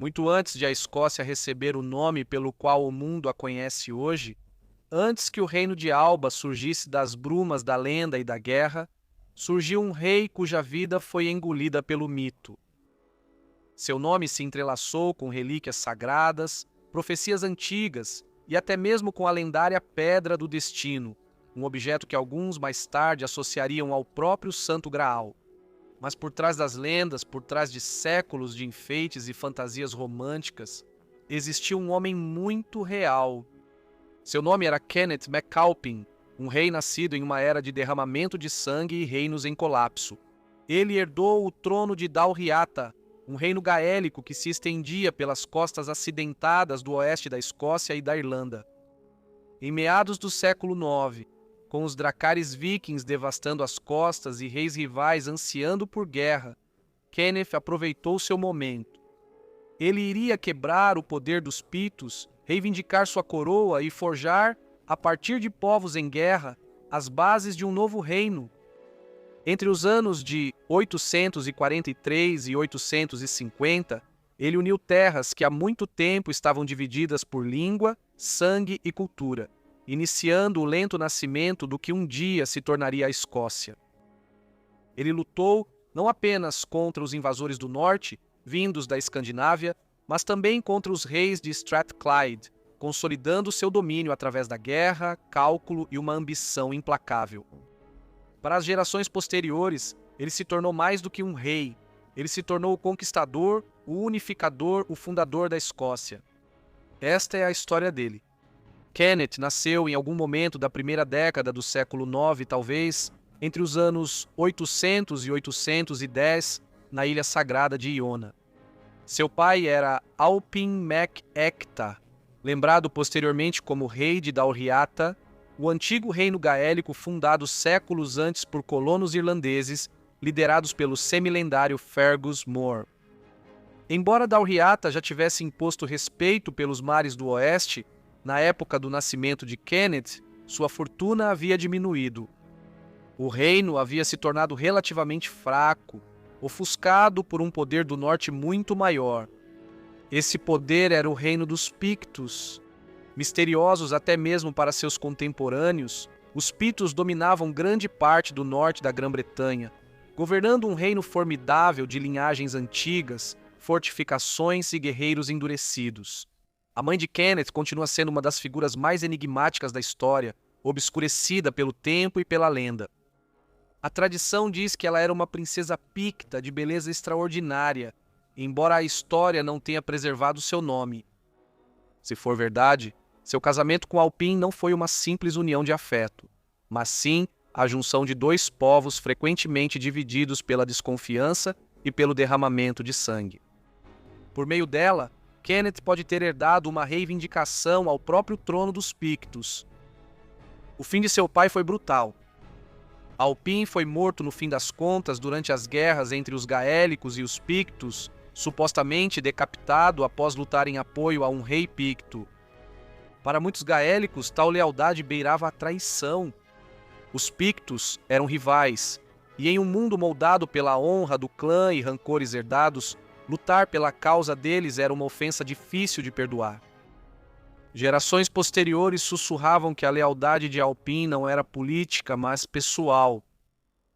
Muito antes de a Escócia receber o nome pelo qual o mundo a conhece hoje, antes que o reino de Alba surgisse das brumas da lenda e da guerra, surgiu um rei cuja vida foi engolida pelo mito. Seu nome se entrelaçou com relíquias sagradas, profecias antigas e até mesmo com a lendária Pedra do Destino, um objeto que alguns mais tarde associariam ao próprio Santo Graal. Mas por trás das lendas, por trás de séculos de enfeites e fantasias românticas, existia um homem muito real. Seu nome era Kenneth MacAlpin, um rei nascido em uma era de derramamento de sangue e reinos em colapso. Ele herdou o trono de Dalriata, um reino gaélico que se estendia pelas costas acidentadas do oeste da Escócia e da Irlanda. Em meados do século IX, com os dracares vikings devastando as costas e reis rivais ansiando por guerra, Kenneth aproveitou seu momento. Ele iria quebrar o poder dos Pitos, reivindicar sua coroa e forjar, a partir de povos em guerra, as bases de um novo reino. Entre os anos de 843 e 850, ele uniu terras que há muito tempo estavam divididas por língua, sangue e cultura, iniciando o lento nascimento do que um dia se tornaria a Escócia. Ele lutou não apenas contra os invasores do norte, vindos da Escandinávia, mas também contra os reis de Strathclyde, consolidando seu domínio através da guerra, cálculo e uma ambição implacável. Para as gerações posteriores, ele se tornou mais do que um rei. Ele se tornou o conquistador, o unificador, o fundador da Escócia. Esta é a história dele. Kenneth nasceu em algum momento da primeira década do século IX, talvez, entre os anos 800 e 810, na ilha sagrada de Iona. Seu pai era Alpin mac Ecta, lembrado posteriormente como rei de Dalriata, o antigo reino gaélico fundado séculos antes por colonos irlandeses, liderados pelo semilendário Fergus Mór. Embora Dalriata já tivesse imposto respeito pelos mares do oeste, na época do nascimento de Kenneth, sua fortuna havia diminuído. O reino havia se tornado relativamente fraco, ofuscado por um poder do norte muito maior. Esse poder era o reino dos Pictos. Misteriosos até mesmo para seus contemporâneos, os Pitos dominavam grande parte do norte da Grã-Bretanha, governando um reino formidável de linhagens antigas, fortificações e guerreiros endurecidos. A mãe de Kenneth continua sendo uma das figuras mais enigmáticas da história, obscurecida pelo tempo e pela lenda. A tradição diz que ela era uma princesa picta de beleza extraordinária, embora a história não tenha preservado seu nome. Se for verdade, seu casamento com Alpin não foi uma simples união de afeto, mas sim a junção de dois povos frequentemente divididos pela desconfiança e pelo derramamento de sangue. Por meio dela, Kenneth pode ter herdado uma reivindicação ao próprio trono dos Pictos. O fim de seu pai foi brutal. Alpin foi morto no fim das contas durante as guerras entre os gaélicos e os Pictos, supostamente decapitado após lutar em apoio a um rei Picto. Para muitos gaélicos, tal lealdade beirava a traição. Os Pictos eram rivais, e em um mundo moldado pela honra do clã e rancores herdados, lutar pela causa deles era uma ofensa difícil de perdoar. Gerações posteriores sussurravam que a lealdade de Alpin não era política, mas pessoal.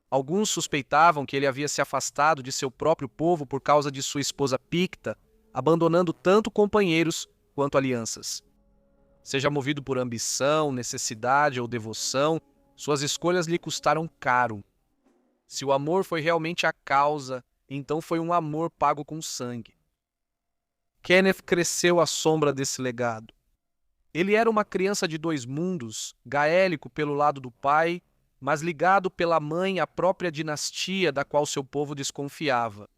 Alguns suspeitavam que ele havia se afastado de seu próprio povo por causa de sua esposa Picta, abandonando tanto companheiros quanto alianças. Seja movido por ambição, necessidade ou devoção, suas escolhas lhe custaram caro. Se o amor foi realmente a causa, então foi um amor pago com sangue. Kenneth cresceu à sombra desse legado. Ele era uma criança de dois mundos, gaélico pelo lado do pai, mas ligado pela mãe à própria dinastia da qual seu povo desconfiava.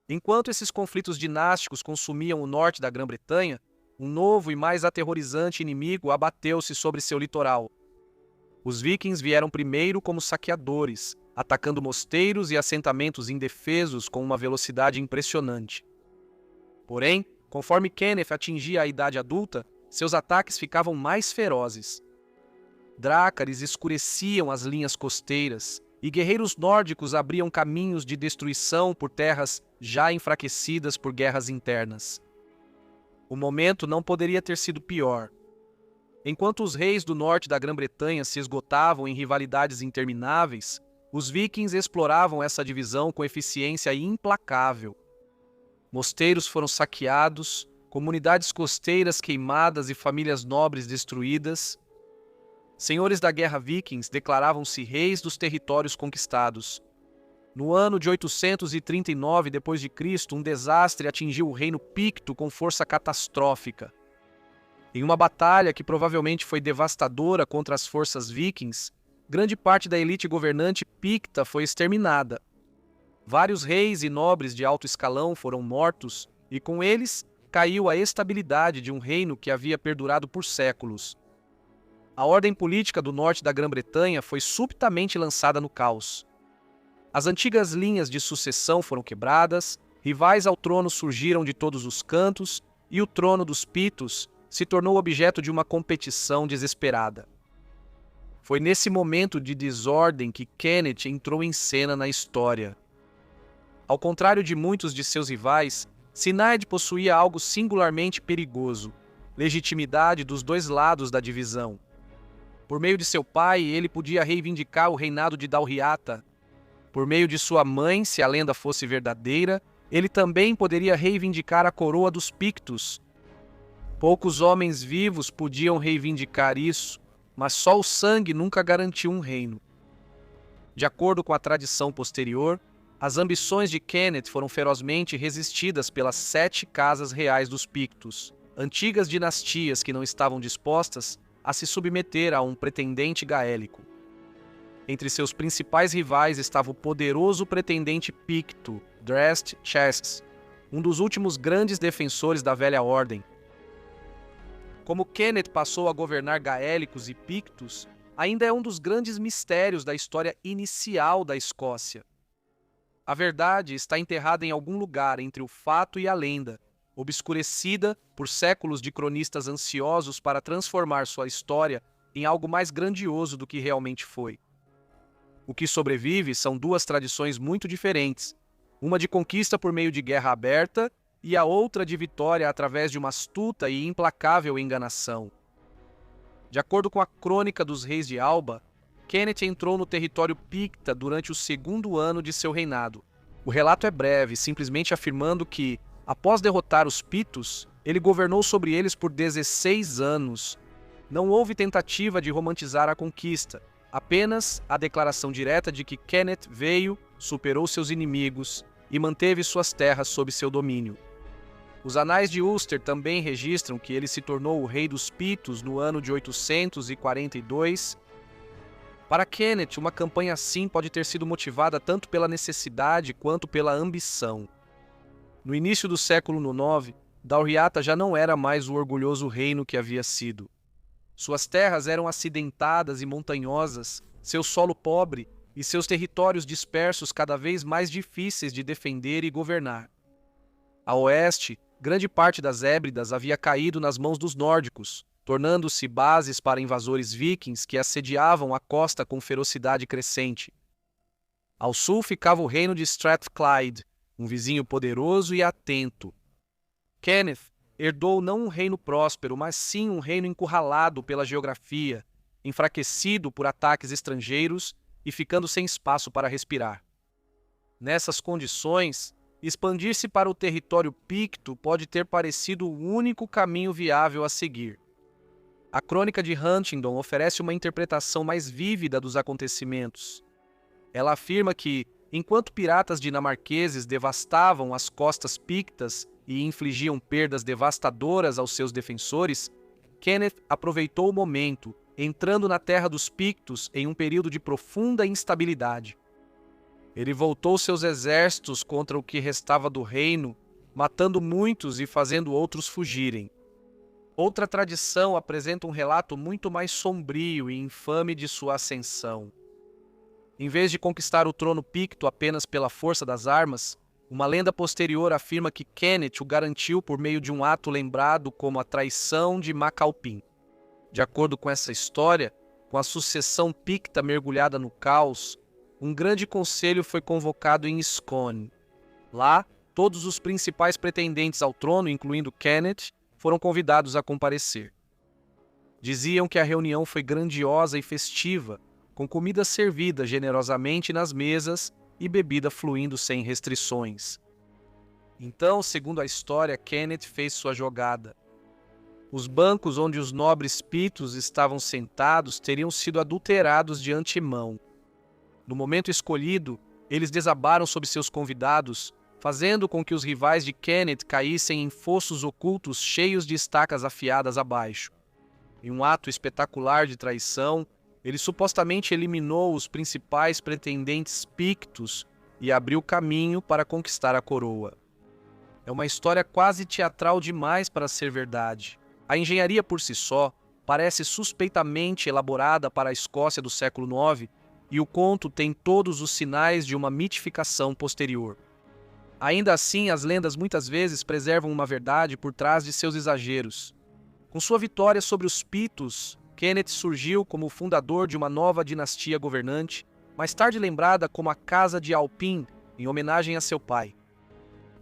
Enquanto esses conflitos dinásticos consumiam o norte da Grã-Bretanha, um novo e mais aterrorizante inimigo abateu-se sobre seu litoral. Os vikings vieram primeiro como saqueadores, atacando mosteiros e assentamentos indefesos com uma velocidade impressionante. Porém, conforme Kenneth atingia a idade adulta, seus ataques ficavam mais ferozes. Drácares escureciam as linhas costeiras, e guerreiros nórdicos abriam caminhos de destruição por terras já enfraquecidas por guerras internas. O momento não poderia ter sido pior. Enquanto os reis do norte da Grã-Bretanha se esgotavam em rivalidades intermináveis, os vikings exploravam essa divisão com eficiência implacável. Mosteiros foram saqueados, comunidades costeiras queimadas e famílias nobres destruídas. Senhores da guerra vikings declaravam-se reis dos territórios conquistados. No ano de 839 d.C., um desastre atingiu o reino picto com força catastrófica. Em uma batalha que provavelmente foi devastadora contra as forças vikings, grande parte da elite governante picta foi exterminada. Vários reis e nobres de alto escalão foram mortos, e com eles caiu a estabilidade de um reino que havia perdurado por séculos. A ordem política do norte da Grã-Bretanha foi subitamente lançada no caos. As antigas linhas de sucessão foram quebradas, rivais ao trono surgiram de todos os cantos, e o trono dos Pitos se tornou objeto de uma competição desesperada. Foi nesse momento de desordem que Kenneth entrou em cena na história. Ao contrário de muitos de seus rivais, Cynhide possuía algo singularmente perigoso: legitimidade dos dois lados da divisão. Por meio de seu pai, ele podia reivindicar o reinado de Dalriata. Por meio de sua mãe, se a lenda fosse verdadeira, ele também poderia reivindicar a coroa dos Pictos. Poucos homens vivos podiam reivindicar isso, mas só o sangue nunca garantiu um reino. De acordo com a tradição posterior, as ambições de Kenneth foram ferozmente resistidas pelas 7 casas reais dos Pictos, antigas dinastias que não estavam dispostas a se submeter a um pretendente gaélico. Entre seus principais rivais estava o poderoso pretendente picto, Drast Chestes, um dos últimos grandes defensores da velha ordem. Como Kenneth passou a governar gaélicos e pictos, ainda é um dos grandes mistérios da história inicial da Escócia. A verdade está enterrada em algum lugar entre o fato e a lenda, obscurecida por séculos de cronistas ansiosos para transformar sua história em algo mais grandioso do que realmente foi. O que sobrevive são 2 tradições muito diferentes, uma de conquista por meio de guerra aberta e a outra de vitória através de uma astuta e implacável enganação. De acordo com a Crônica dos Reis de Alba, Kenneth entrou no território picta durante o 2º ano de seu reinado. O relato é breve, simplesmente afirmando que, após derrotar os Pitos, ele governou sobre eles por 16 anos. Não houve tentativa de romantizar a conquista, apenas a declaração direta de que Kenneth veio, superou seus inimigos e manteve suas terras sob seu domínio. Os Anais de Ulster também registram que ele se tornou o rei dos Pitos no ano de 842. Para Kenneth, uma campanha assim pode ter sido motivada tanto pela necessidade quanto pela ambição. No início do século IX, Dalriata já não era mais o orgulhoso reino que havia sido. Suas terras eram acidentadas e montanhosas, seu solo pobre e seus territórios dispersos cada vez mais difíceis de defender e governar. A oeste, grande parte das Hébridas havia caído nas mãos dos nórdicos, tornando-se bases para invasores vikings que assediavam a costa com ferocidade crescente. Ao sul ficava o reino de Strathclyde, um vizinho poderoso e atento. Kenneth herdou não um reino próspero, mas sim um reino encurralado pela geografia, enfraquecido por ataques estrangeiros e ficando sem espaço para respirar. Nessas condições, expandir-se para o território picto pode ter parecido o único caminho viável a seguir. A Crônica de Huntingdon oferece uma interpretação mais vívida dos acontecimentos. Ela afirma que, enquanto piratas dinamarqueses devastavam as costas pictas e infligiam perdas devastadoras aos seus defensores, Kenneth aproveitou o momento, entrando na terra dos Pictos em um período de profunda instabilidade. Ele voltou seus exércitos contra o que restava do reino, matando muitos e fazendo outros fugirem. Outra tradição apresenta um relato muito mais sombrio e infame de sua ascensão. Em vez de conquistar o trono picto apenas pela força das armas, uma lenda posterior afirma que Kenneth o garantiu por meio de um ato lembrado como a traição de Macalpin. De acordo com essa história, com a sucessão picta mergulhada no caos, um grande conselho foi convocado em Scone. Lá, todos os principais pretendentes ao trono, incluindo Kenneth, foram convidados a comparecer. Diziam que a reunião foi grandiosa e festiva, com comida servida generosamente nas mesas e bebida fluindo sem restrições. Então, segundo a história, Kenneth fez sua jogada. Os bancos onde os nobres pitos estavam sentados teriam sido adulterados de antemão. No momento escolhido, eles desabaram sobre seus convidados, fazendo com que os rivais de Kenneth caíssem em fossos ocultos cheios de estacas afiadas abaixo. Em um ato espetacular de traição, ele supostamente eliminou os principais pretendentes pictos e abriu caminho para conquistar a coroa. É uma história quase teatral demais para ser verdade. A engenharia por si só parece suspeitamente elaborada para a Escócia do século IX e o conto tem todos os sinais de uma mitificação posterior. Ainda assim, as lendas muitas vezes preservam uma verdade por trás de seus exageros. Com sua vitória sobre os pitos, Kenneth surgiu como o fundador de uma nova dinastia governante, mais tarde lembrada como a Casa de Alpin, em homenagem a seu pai.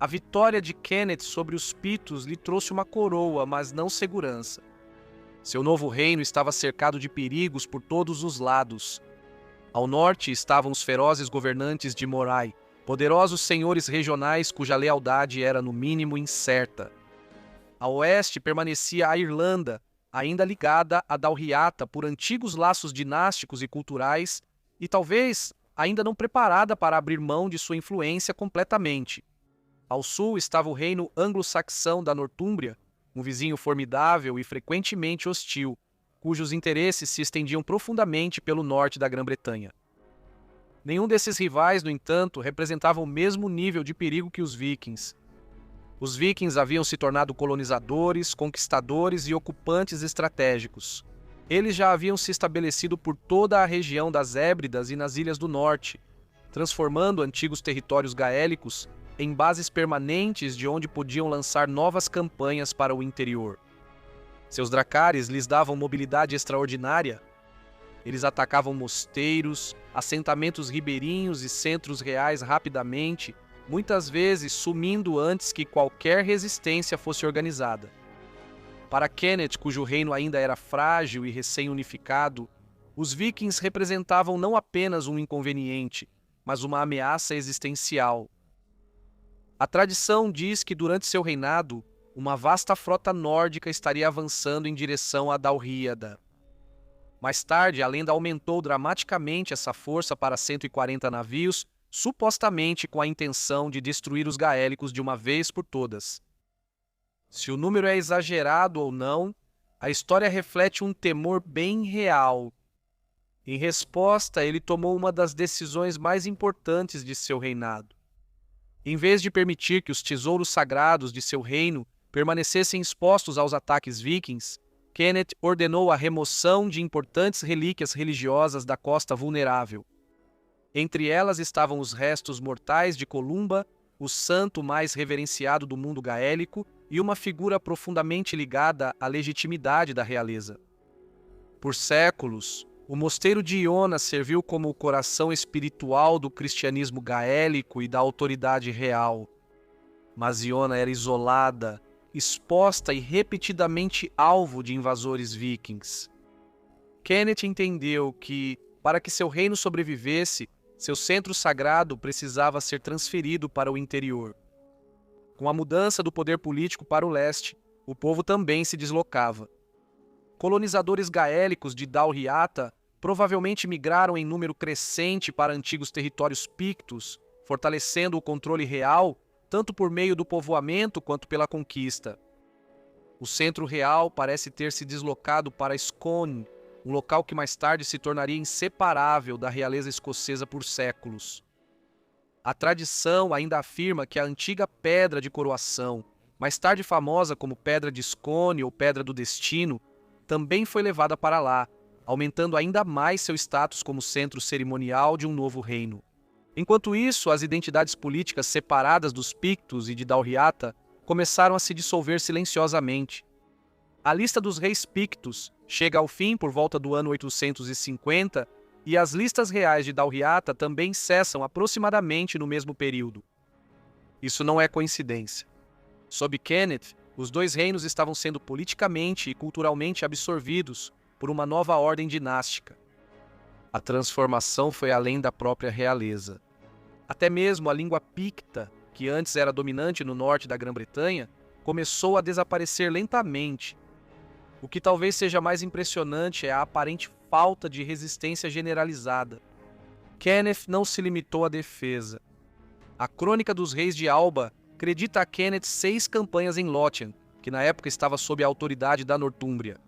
A vitória de Kenneth sobre os pitos lhe trouxe uma coroa, mas não segurança. Seu novo reino estava cercado de perigos por todos os lados. Ao norte estavam os ferozes governantes de Moray, poderosos senhores regionais cuja lealdade era no mínimo incerta. A oeste permanecia a Irlanda, ainda ligada a Dalriata por antigos laços dinásticos e culturais, e talvez ainda não preparada para abrir mão de sua influência completamente. Ao sul estava o reino anglo-saxão da Nortúmbria, um vizinho formidável e frequentemente hostil, cujos interesses se estendiam profundamente pelo norte da Grã-Bretanha. Nenhum desses rivais, no entanto, representava o mesmo nível de perigo que os vikings. Os vikings haviam se tornado colonizadores, conquistadores e ocupantes estratégicos. Eles já haviam se estabelecido por toda a região das Hébridas e nas ilhas do norte, transformando antigos territórios gaélicos em bases permanentes de onde podiam lançar novas campanhas para o interior. Seus dracares lhes davam mobilidade extraordinária. Eles atacavam mosteiros, assentamentos ribeirinhos e centros reais rapidamente, muitas vezes sumindo antes que qualquer resistência fosse organizada. Para Kenneth, cujo reino ainda era frágil e recém-unificado, os vikings representavam não apenas um inconveniente, mas uma ameaça existencial. A tradição diz que durante seu reinado, uma vasta frota nórdica estaria avançando em direção a Dalríada. Mais tarde, a lenda aumentou dramaticamente essa força para 140 navios, supostamente com a intenção de destruir os gaélicos de uma vez por todas. Se o número é exagerado ou não, a história reflete um temor bem real. Em resposta, ele tomou uma das decisões mais importantes de seu reinado. Em vez de permitir que os tesouros sagrados de seu reino permanecessem expostos aos ataques vikings, Kenneth ordenou a remoção de importantes relíquias religiosas da costa vulnerável. Entre elas estavam os restos mortais de Columba, o santo mais reverenciado do mundo gaélico e uma figura profundamente ligada à legitimidade da realeza. Por séculos, o mosteiro de Iona serviu como o coração espiritual do cristianismo gaélico e da autoridade real. Mas Iona era isolada, exposta e repetidamente alvo de invasores vikings. Kenneth entendeu que, para que seu reino sobrevivesse, seu centro sagrado precisava ser transferido para o interior. Com a mudança do poder político para o leste, o povo também se deslocava. Colonizadores gaélicos de Dalriata provavelmente migraram em número crescente para antigos territórios pictos, fortalecendo o controle real tanto por meio do povoamento quanto pela conquista. O centro real parece ter se deslocado para Scone, um local que mais tarde se tornaria inseparável da realeza escocesa por séculos. A tradição ainda afirma que a antiga Pedra de Coroação, mais tarde famosa como Pedra de Scone ou Pedra do Destino, também foi levada para lá, aumentando ainda mais seu status como centro cerimonial de um novo reino. Enquanto isso, as identidades políticas separadas dos Pictos e de Dalriata começaram a se dissolver silenciosamente. A lista dos reis Pictos chega ao fim por volta do ano 850 e as listas reais de Dalriata também cessam aproximadamente no mesmo período. Isso não é coincidência. Sob Kenneth, Os dois reinos estavam sendo politicamente e culturalmente absorvidos por uma nova ordem dinástica. A transformação foi além da própria realeza. Até mesmo a língua picta, que antes era dominante no norte da Grã-Bretanha, começou a desaparecer lentamente. O que talvez seja mais impressionante é a aparente falta de resistência generalizada. Kenneth não se limitou à defesa. A Crônica dos Reis de Alba acredita a Kenneth 6 campanhas em Lothian, que na época estava sob a autoridade da Nortúmbria.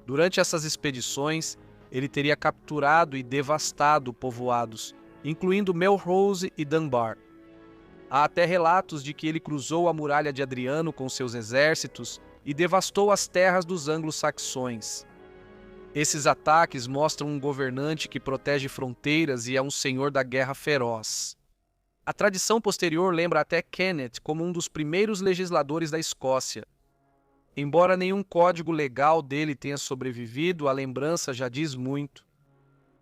Durante essas expedições, ele teria capturado e devastado povoados, incluindo Melrose e Dunbar. Há até relatos de que ele cruzou a muralha de Adriano com seus exércitos e devastou as terras dos anglo-saxões. Esses ataques mostram um governante que protege fronteiras e é um senhor da guerra feroz. A tradição posterior lembra até Kenneth como um dos primeiros legisladores da Escócia. Embora nenhum código legal dele tenha sobrevivido, a lembrança já diz muito.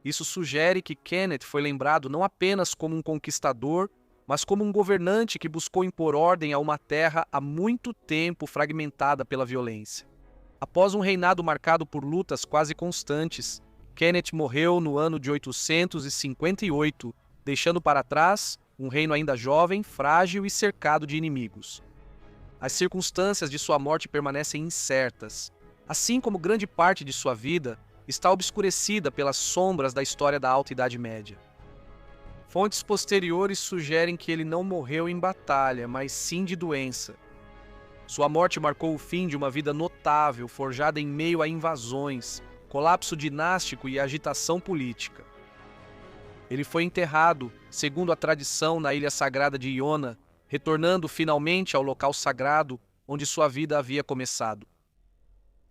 Isso sugere que Kenneth foi lembrado não apenas como um conquistador, mas como um governante que buscou impor ordem a uma terra há muito tempo fragmentada pela violência. Após um reinado marcado por lutas quase constantes, Kenneth morreu no ano de 858, deixando para trás um reino ainda jovem, frágil e cercado de inimigos. As circunstâncias de sua morte permanecem incertas, assim como grande parte de sua vida está obscurecida pelas sombras da história da Alta Idade Média. Fontes posteriores sugerem que ele não morreu em batalha, mas sim de doença. Sua morte marcou o fim de uma vida notável, forjada em meio a invasões, colapso dinástico e agitação política. Ele foi enterrado, segundo a tradição, na ilha sagrada de Iona, retornando finalmente ao local sagrado onde sua vida havia começado.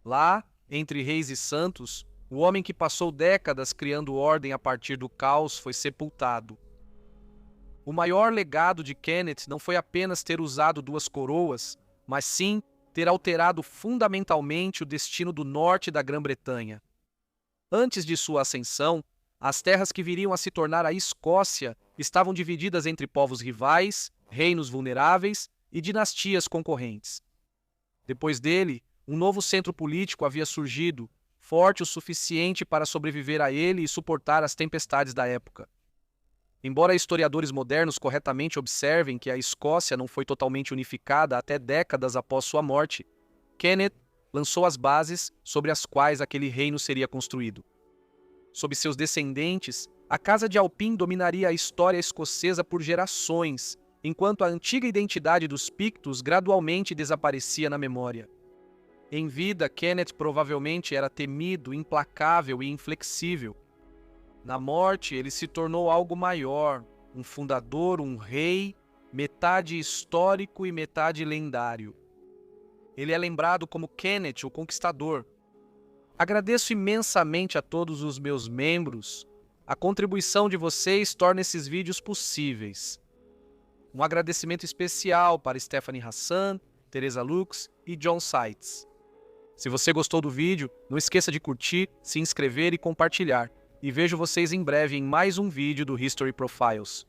Lá, entre reis e santos, o homem que passou décadas criando ordem a partir do caos foi sepultado. O maior legado de Kenneth não foi apenas ter usado 2 coroas, mas sim ter alterado fundamentalmente o destino do norte da Grã-Bretanha. Antes de sua ascensão, as terras que viriam a se tornar a Escócia estavam divididas entre povos rivais, reinos vulneráveis e dinastias concorrentes. Depois dele, um novo centro político havia surgido, forte o suficiente para sobreviver a ele e suportar as tempestades da época. Embora historiadores modernos corretamente observem que a Escócia não foi totalmente unificada até décadas após sua morte, Kenneth lançou as bases sobre as quais aquele reino seria construído. Sob seus descendentes, a Casa de Alpin dominaria a história escocesa por gerações, enquanto a antiga identidade dos Pictos gradualmente desaparecia na memória. Em vida, Kenneth provavelmente era temido, implacável e inflexível. Na morte, ele se tornou algo maior, um fundador, um rei, metade histórico e metade lendário. Ele é lembrado como Kenneth, o Conquistador. Agradeço imensamente a todos os meus membros. A contribuição de vocês torna esses vídeos possíveis. Um agradecimento especial para Stephanie Hassan, Teresa Lux e John Seitz. Se você gostou do vídeo, não esqueça de curtir, se inscrever e compartilhar. E vejo vocês em breve em mais um vídeo do History Profiles.